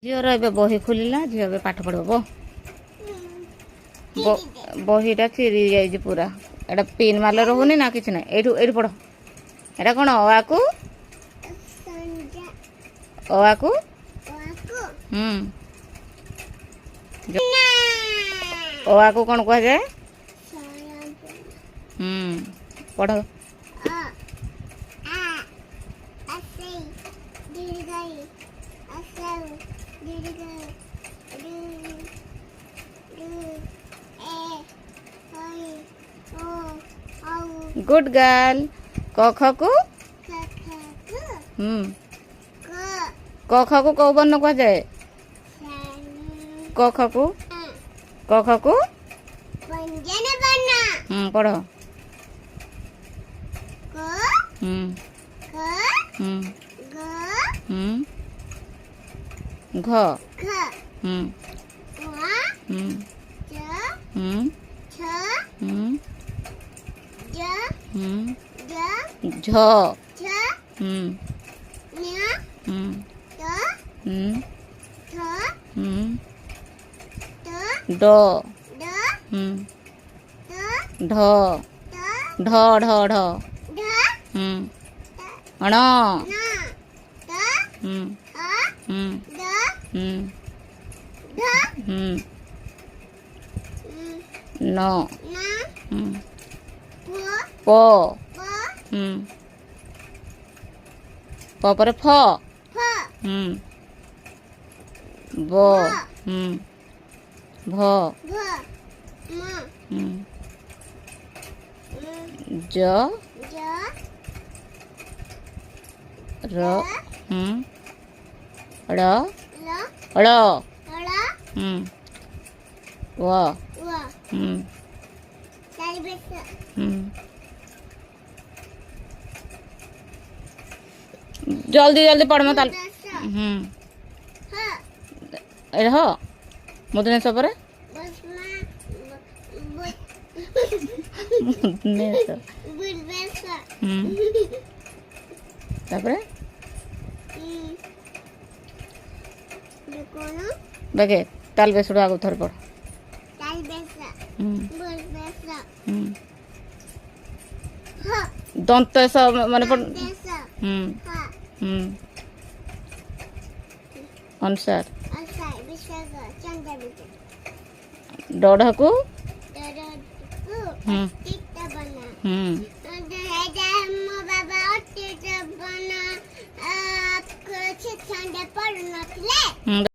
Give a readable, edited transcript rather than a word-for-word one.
झीर ए बही खोलला झी ए पाठ पढ़ब बहीटा चिरी जाइए पूरा एटा पिन माल रोनी ना कि ना ये पढ़ एटा कौन अ को अ को कौन कह जाए पढ़ गुड गर्ल क ख को क ख को कौ वर्ण कह जाए क ख को पढ़ घ झ ड ढ ढ ढ ढ अण न प प पर फ ब भ ज र ड़ ळ व जल्दी जल्दी पढ़ मत ह मुदने सब देखे ताल बेसुड़ आगु थर पढ़ दंत सब मन पढ़ अनुसार डढ़ को